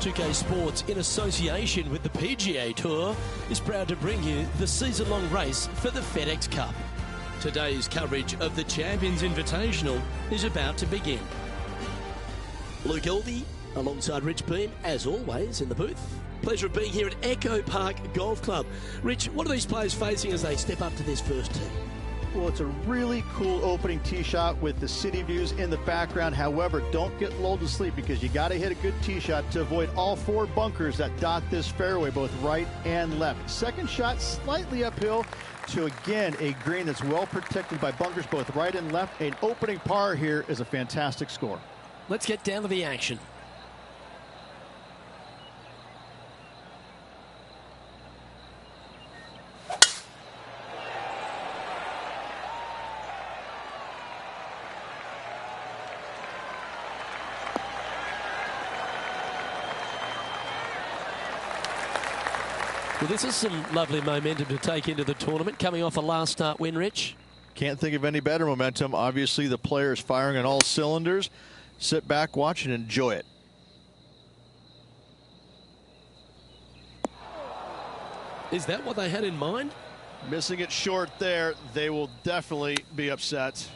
2K Sports, in association with the Pga Tour, is proud to bring you the season-long race for the FedEx Cup. Today's coverage of the Champions Invitational is about to begin. Luke Elvey, alongside Rich Beam, as always, in the booth. Pleasure of being here at Echo Park Golf Club. Rich, what are these players facing as they step up to this first tee? Well, it's a really cool opening tee shot with the city views in the background. However, don't get lulled to sleep because you got to hit a good tee shot to avoid all four bunkers that dot this fairway, both right and left. Second shot slightly uphill to, again, a green that's well protected by bunkers both right and left. An opening par here is a fantastic score. Let's get down to the action. Well, this is some lovely momentum to take into the tournament, coming off a last start win, Rich. Can't think of any better momentum. Obviously, the players firing on all cylinders. Sit back, watch, and enjoy it. Is that what they had in mind? Missing it short there. They will definitely be upset.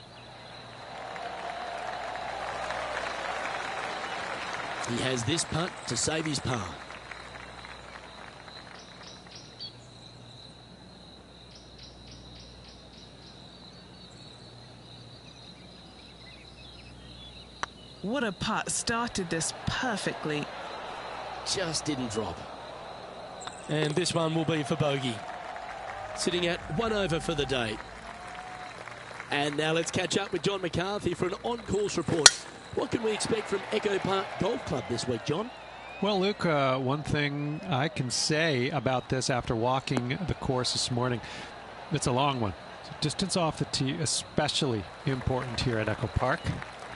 He has this putt to save his par. What a putt. Started this perfectly. Just didn't drop. And this one will be for bogey. Sitting at 1 over for the day. And now let's catch up with John McCarthy for an on-course report. What can we expect from Echo Park Golf Club this week, John? Well, Luke, one thing I can say about this after walking the course this morning, it's a long one. So distance off the tee, especially important here at Echo Park.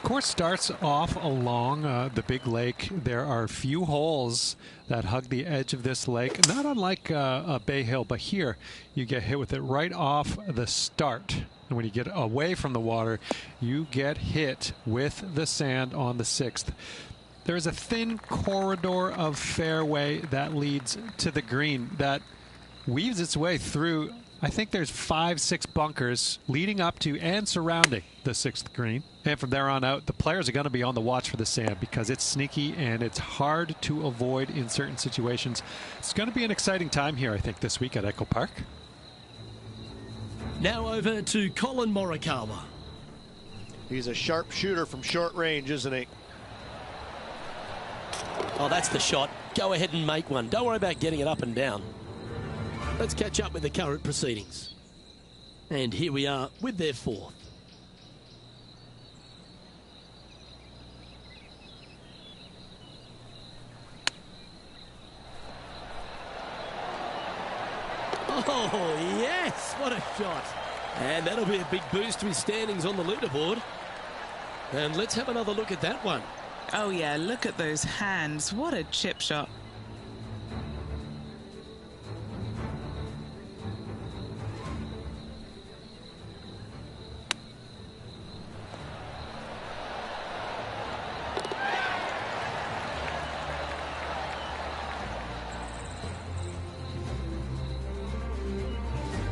The course starts off along the big lake. There are a few holes that hug the edge of this lake, not unlike a Bay Hill, but here you get hit with it right off the start. And when you get away from the water, you get hit with the sand on the 6th. There is a thin corridor of fairway that leads to the green that weaves its way through. I think there's 5-6 bunkers leading up to and surrounding the 6th green. And from there on out, the players are going to be on the watch for the sand because it's sneaky and it's hard to avoid in certain situations. It's going to be an exciting time here, I think, this week at Echo Park. Now over to Colin Morikawa. He's a sharp shooter from short range, isn't he? Oh, that's the shot. Go ahead and make one. Don't worry about getting it up and down. Let's catch up with the current proceedings. And here we are with their fourth. Oh, yes! What a shot. And that'll be a big boost to his standings on the leaderboard. And let's have another look at that one. Oh, yeah, look at those hands. What a chip shot.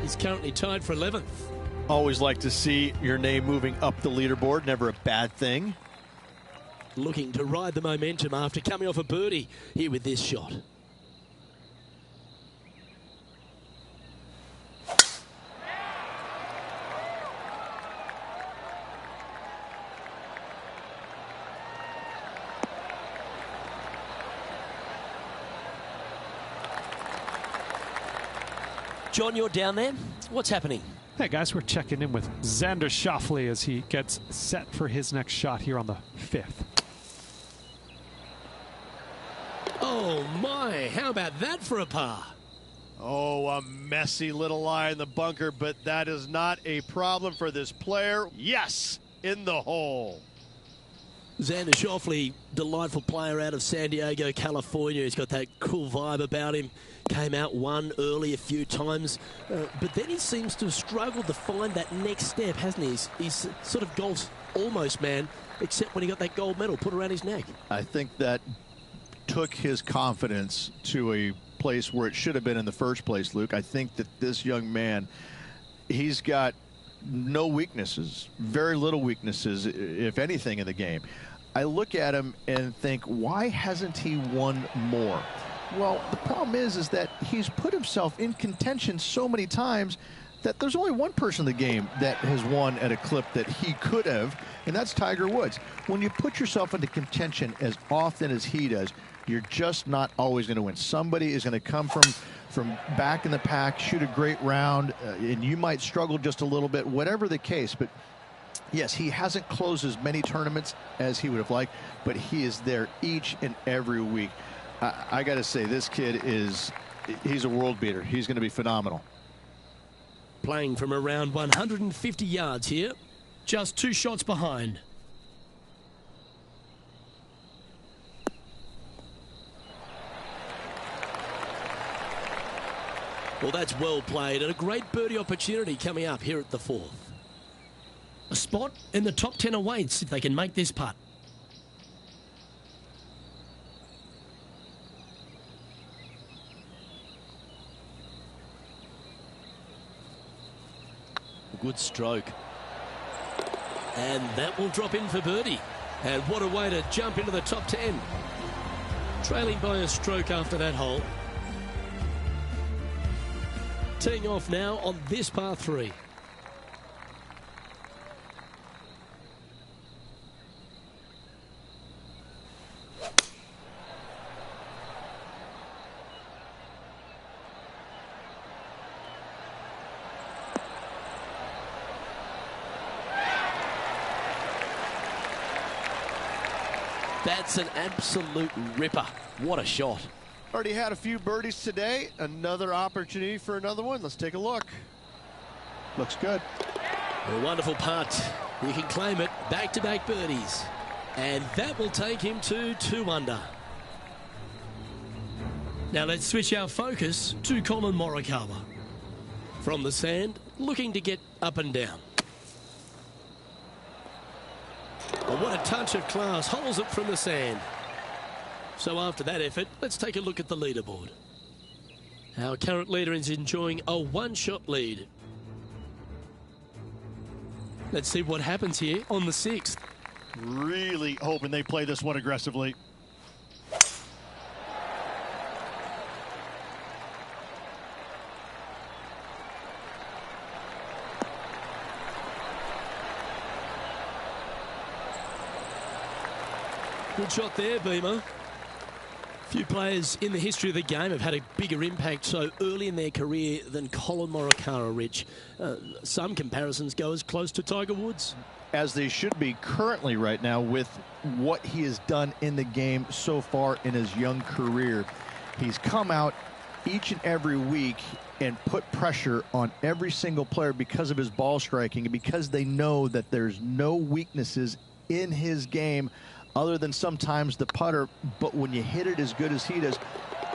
He's currently tied for 11th. Always like to see your name moving up the leaderboard. Never a bad thing. Looking to ride the momentum after coming off a birdie here with this shot. John, you're down there. What's happening? Hey guys, we're checking in with Xander Schauffele as he gets set for his next shot here on the 5th. Oh my, how about that for a par? Oh, a messy little lie in the bunker, but that is not a problem for this player. Yes, in the hole. Xander Schauffele, delightful player out of San Diego, California. He's got that cool vibe about him. Came out, won early a few times. But then he seems to have struggled to find that next step, hasn't he? He's sort of golf's almost man, except when he got that gold medal put around his neck. I think that took his confidence to a place where it should have been in the first place, Luke. I think that this young man, he's got no weaknesses, very little weaknesses, if anything, in the game. I look at him and think, why hasn't he won more? Well, the problem is that he's put himself in contention so many times that there's only one person in the game that has won at a clip that he could have, and that's Tiger Woods. When you put yourself into contention as often as he does, you're just not always going to win. Somebody is going to come from back in the pack, shoot a great round, and you might struggle just a little bit, whatever the case. But yes, he hasn't closed as many tournaments as he would have liked, but he is there each and every week. I got to say, this kid he's a world beater. He's going to be phenomenal. Playing from around 150 yards here, just 2 shots behind. Well, that's well played, and a great birdie opportunity coming up here at the 4th. A spot in the top 10 awaits if they can make this putt. Good stroke. And that will drop in for birdie. And what a way to jump into the top 10. Trailing by a stroke after that hole. Teeing off now on this par 3. That's an absolute ripper. What a shot. Already had a few birdies today. Another opportunity for another one. Let's take a look. Looks good. A wonderful putt. You can claim it. Back-to-back birdies. And that will take him to 2 under. Now let's switch our focus to Colin Morikawa. From the sand, looking to get up and down. Well, what a touch of class. Holds it from the sand. So after that effort, let's take a look at the leaderboard. Our current leader is enjoying a 1-shot lead. Let's see what happens here on the 6th. Really hoping they play this one aggressively. Good shot there, Beamer. Few players in the history of the game have had a bigger impact so early in their career than Colin Morikawa, Rich. Some comparisons go as close to Tiger Woods. As they should be currently right now with what he has done in the game so far in his young career. He's come out each and every week and put pressure on every single player because of his ball striking and because they know that there's no weaknesses in his game other than sometimes the putter. But when you hit it as good as he does,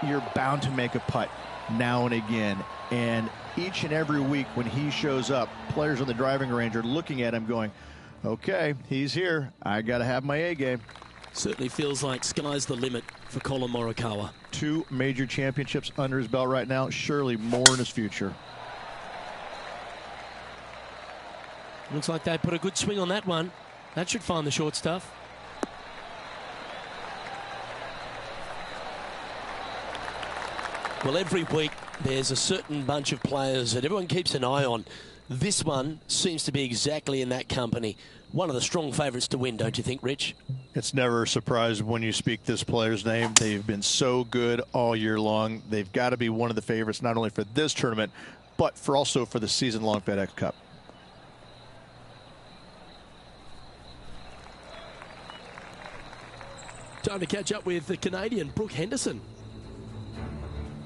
you're bound to make a putt now and again. And each and every week when he shows up, players on the driving range are looking at him going, okay, he's here. I got to have my A game. Certainly feels like sky's the limit for Colin Morikawa. 2 major championships under his belt right now. Surely more in his future. Looks like they put a good swing on that one. That should find the short stuff. Well, every week there's a certain bunch of players that everyone keeps an eye on. This one seems to be exactly in that company. One of the strong favourites to win, don't you think, Rich? It's never a surprise when you speak this player's name. They've been so good all year long. They've got to be one of the favorites, not only for this tournament, but also for the season-long FedEx Cup. Time to catch up with the Canadian Brooke Henderson.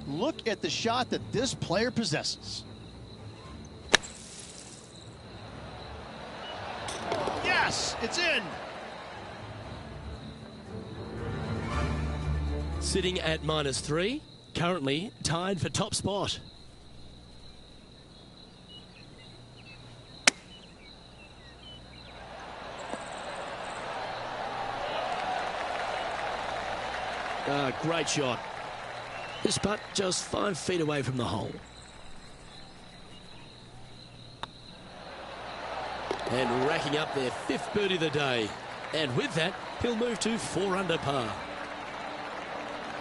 Look at the shot that this player possesses. Yes, it's in. Sitting at -3, currently tied for top spot. Great shot. This putt just 5 feet away from the hole. And racking up their 5th birdie of the day. And with that, he'll move to 4 under par.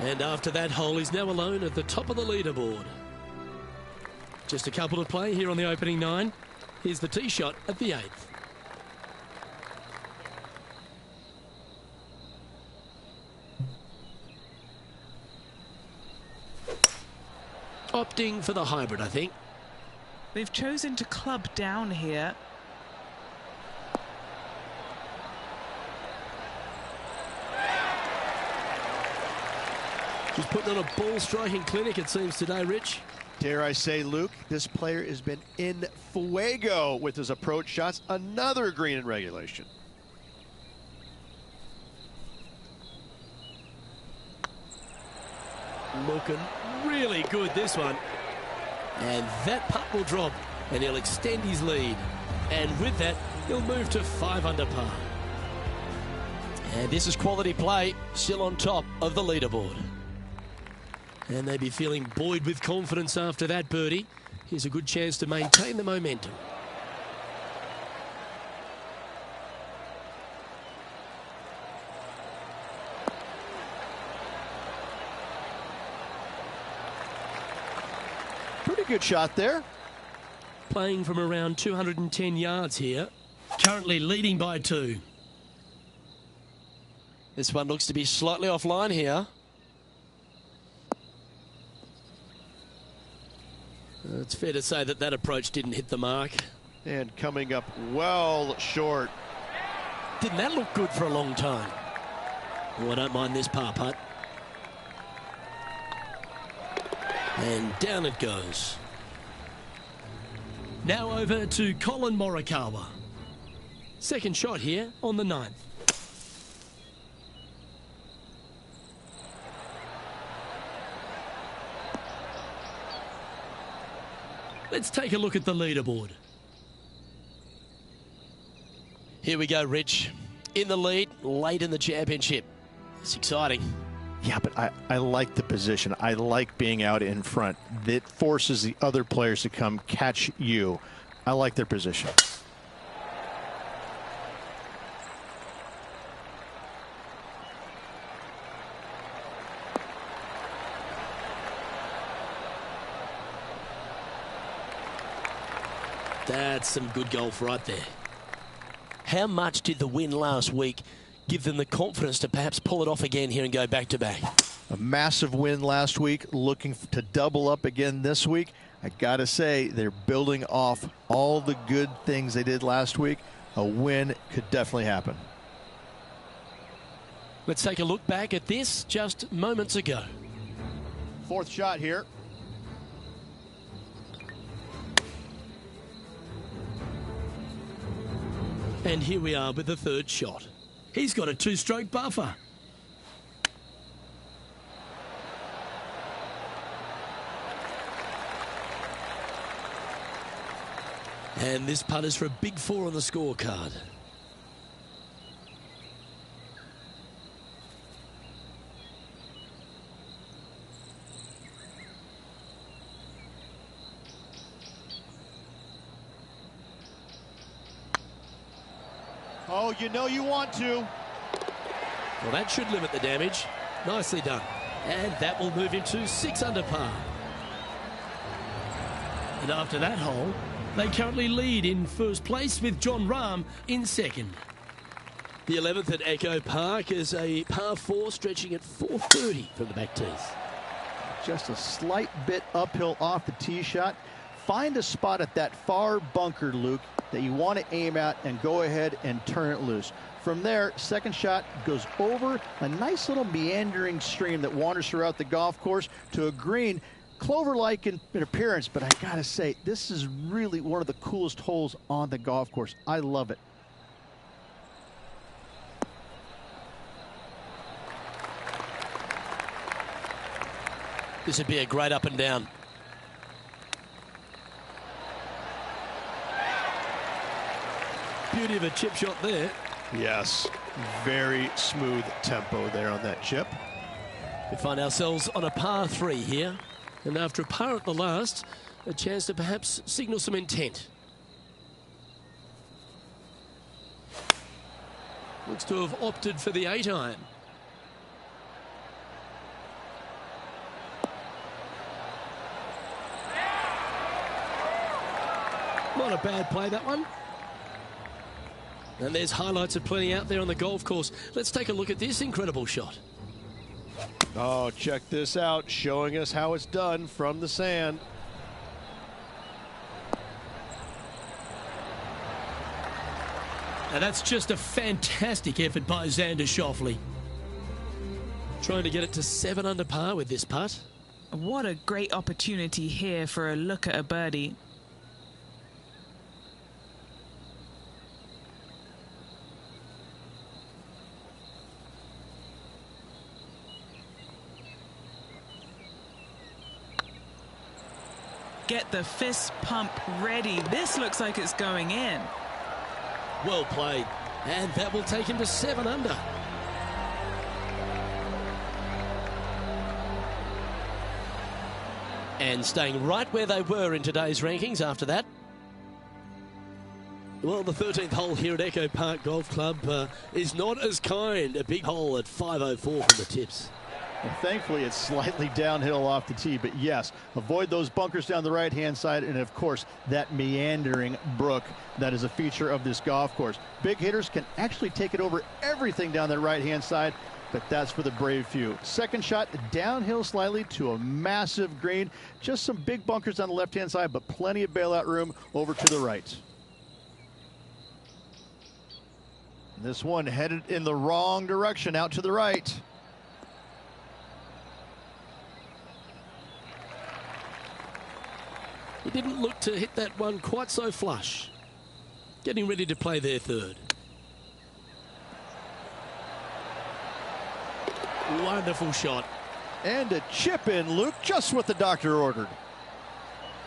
And after that hole, he's now alone at the top of the leaderboard. Just a couple to play here on the opening 9. Here's the tee shot at the 8th. Opting for the hybrid, I think. They've chosen to club down here. She's putting on a ball striking clinic, it seems, today, Rich. Dare I say, Luke, this player has been in fuego with his approach shots. Another green in regulation. Looking really good, this one. And that putt will drop, and he'll extend his lead. And with that, he'll move to 5 under par. And this is quality play, still on top of the leaderboard. And they'd be feeling buoyed with confidence after that birdie. Here's a good chance to maintain the momentum. Pretty good shot there. Playing from around 210 yards here. Currently leading by 2. This one looks to be slightly offline here. It's fair to say that that approach didn't hit the mark. And coming up well short. Didn't that look good for a long time? Oh, I don't mind this par putt. And down it goes. Now over to Colin Morikawa. Second shot here on the 9th. Let's take a look at the leaderboard. Here we go, Rich. In the lead, late in the championship. It's exciting. Yeah, but I like the position. I like being out in front. It forces the other players to come catch you. I like their position. That's some good golf right there. How much did the win last week give them the confidence to perhaps pull it off again here and go back-to-back? A massive win last week, looking to double up again this week. I got to say, they're building off all the good things they did last week. A win could definitely happen. Let's take a look back at this just moments ago. 4th shot here. And here we are with the 3rd shot. He's got a 2-stroke buffer. And this putt is for a big 4 on the scorecard. Oh, you know you want to. Well, that should limit the damage. Nicely done. And that will move him to 6 under par. And after that hole, they currently lead in first place with John Rahm in 2nd. The 11th at Echo Park is a par 4 stretching at 430 from the back tees. Just a slight bit uphill off the tee shot. Find a spot at that far bunker, Luke, that you want to aim at and go ahead and turn it loose. From there, second shot goes over a nice little meandering stream that wanders throughout the golf course to a green, clover-like in appearance, but I gotta say, this is really one of the coolest holes on the golf course. I love it. This would be a great up and down. Beauty of a chip shot there. Yes, very smooth tempo there on that chip. We find ourselves on a par 3 here, and after a par at the last, a chance to perhaps signal some intent. Looks to have opted for the 8-iron. Not a bad play, that one. And there's highlights of plenty out there on the golf course. Let's take a look at this incredible shot. Oh, check this out, showing us how it's done from the sand. Now that's just a fantastic effort by Xander Schauffele. Trying to get it to 7 under par with this putt. What a great opportunity here for a look at a birdie. Get the fist pump ready. This looks like it's going in. Well played. And that will take him to 7 under. And staying right where they were in today's rankings after that. Well, the 13th hole here at Echo Park Golf Club is not as kind. A big hole at 504 from the tips. And thankfully, it's slightly downhill off the tee, but yes, avoid those bunkers down the right-hand side, and of course, that meandering brook that is a feature of this golf course. Big hitters can actually take it over everything down the right-hand side, but that's for the brave few. Second shot, downhill slightly to a massive green. Just some big bunkers on the left-hand side, but plenty of bailout room over to the right. This one headed in the wrong direction, out to the right. He didn't look to hit that one quite so flush. Getting ready to play their third. Wonderful shot. And a chip in, Luke, just what the doctor ordered.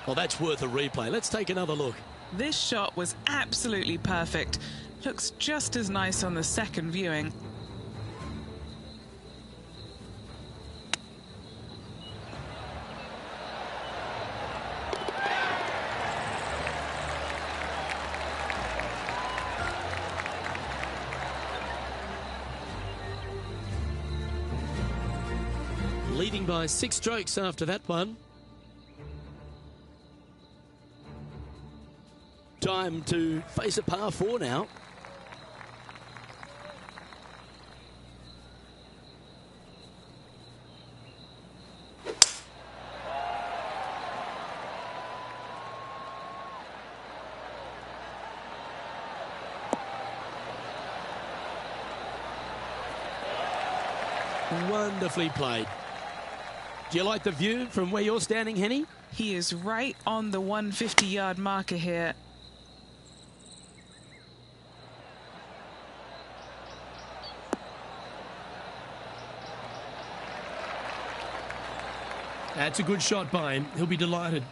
Well, that's worth a replay. Let's take another look. This shot was absolutely perfect. Looks just as nice on the second viewing. Leading by 6 strokes after that one. Time to face a par 4 now. Wonderfully played. Do you like the view from where you're standing, Henny? He is right on the 150-yard marker here. That's a good shot by him. He'll be delighted.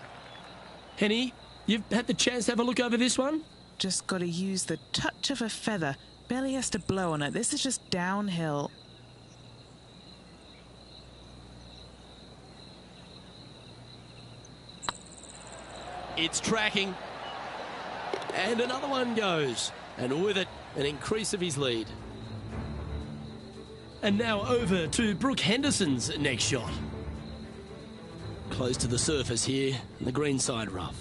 Henny, you've had the chance to have a look over this one? Just got to use the touch of a feather. Barely has to blow on it. This is just downhill. It's tracking. And another one goes. And with it, an increase of his lead. And now over to Brooke Henderson's next shot. Close to the surface here, the green side rough.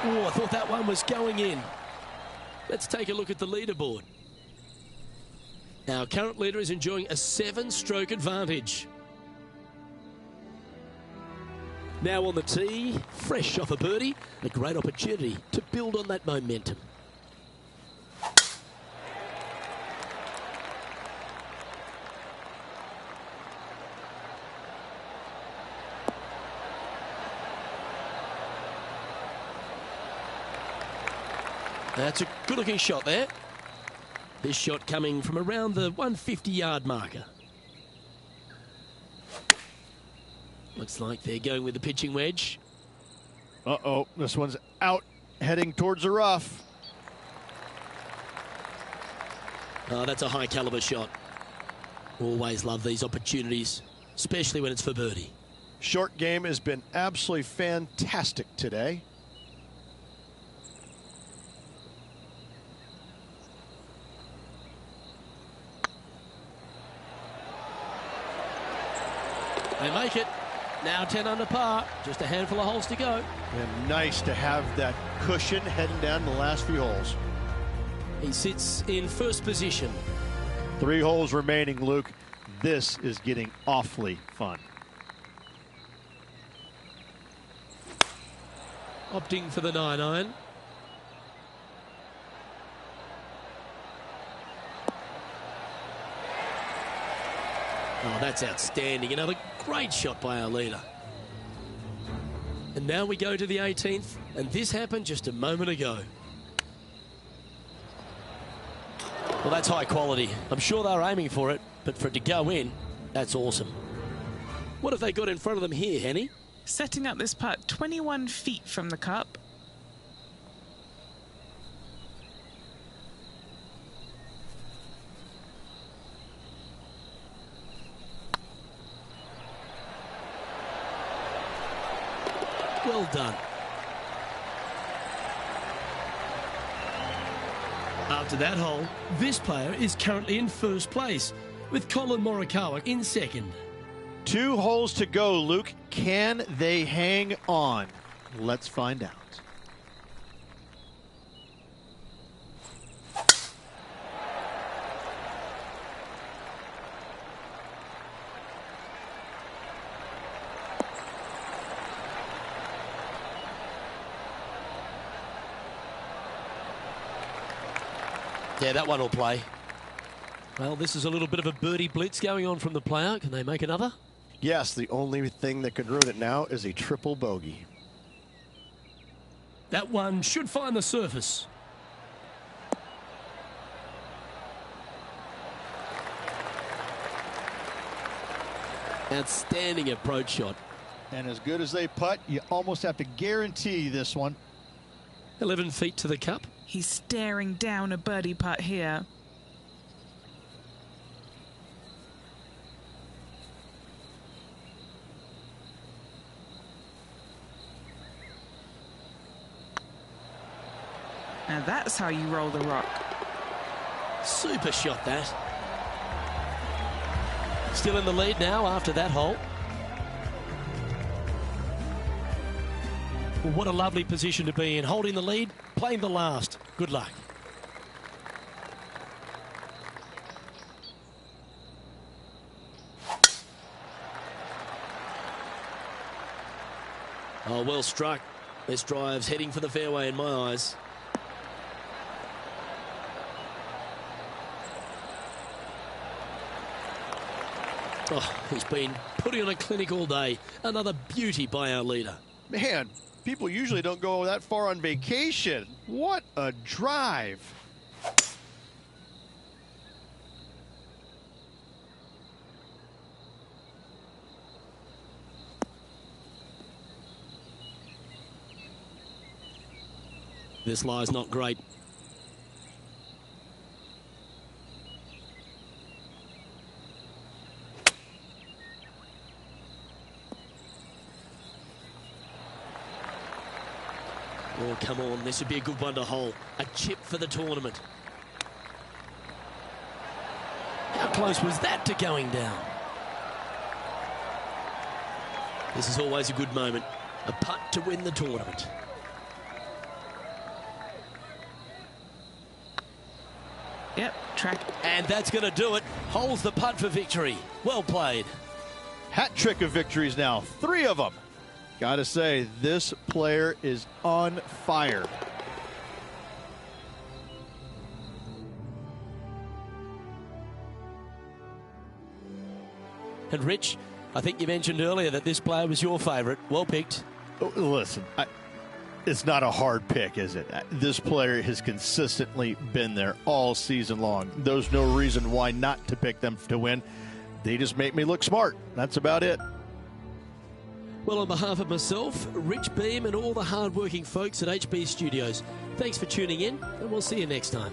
Oh, I thought that one was going in. Let's take a look at the leaderboard. Our current leader is enjoying a 7-stroke advantage. Now on the tee, fresh off a birdie, a great opportunity to build on that momentum. That's a good-looking shot there. This shot coming from around the 150-yard marker. Looks like they're going with the pitching wedge. Uh-oh, this one's out, heading towards the rough. Oh, that's a high caliber shot. Always love these opportunities, especially when it's for birdie. Short game has been absolutely fantastic today. They make it. Now 10 under par. Just a handful of holes to go. And nice to have that cushion heading down the last few holes. He sits in first position. 3 holes remaining, Luke. This is getting awfully fun. Opting for the 9-iron. Oh, that's outstanding. Another great shot by our leader. And now we go to the 18th, and this happened just a moment ago. Well, that's high quality. I'm sure they're aiming for it, but for it to go in, that's awesome. What have they got in front of them here, Henny? Setting up this putt 21 feet from the cup. Well done. After that hole, this player is currently in first place, with Colin Morikawa in second. 2 holes to go, Luke. Can they hang on? Let's find out. Yeah, that one will play. Well, this is a little bit of a birdie blitz going on from the player. Can they make another? Yes, the only thing that could ruin it now is a triple bogey. That one should find the surface. Outstanding approach shot. And as good as they putt, you almost have to guarantee this one. 11 feet to the cup. He's staring down a birdie putt here. Now that's how you roll the rock. Super shot, that. Still in the lead now after that hole. Well, what a lovely position to be in. Holding the lead, playing the last. Good luck. Oh, well struck. This drive's heading for the fairway in my eyes. Oh, he's been putting on a clinic all day. Another beauty by our leader. Man, people usually don't go that far on vacation. What a drive. This lie's not great. Oh, come on. This would be a good one to hole. A chip for the tournament. How close was that to going down? This is always a good moment. A putt to win the tournament. Yep, track. And that's going to do it. Holds the putt for victory. Well played. Hat trick of victories now. 3 of them. Gotta say, this player is on fire. And Rich, I think you mentioned earlier that this player was your favourite. Well picked. Oh, listen, it's not a hard pick, is it? This player has consistently been there all season long. There's no reason why not to pick them to win. They just make me look smart. That's about it. Well, on behalf of myself, Rich Beam, and all the hard-working folks at HB Studios, thanks for tuning in, and we'll see you next time.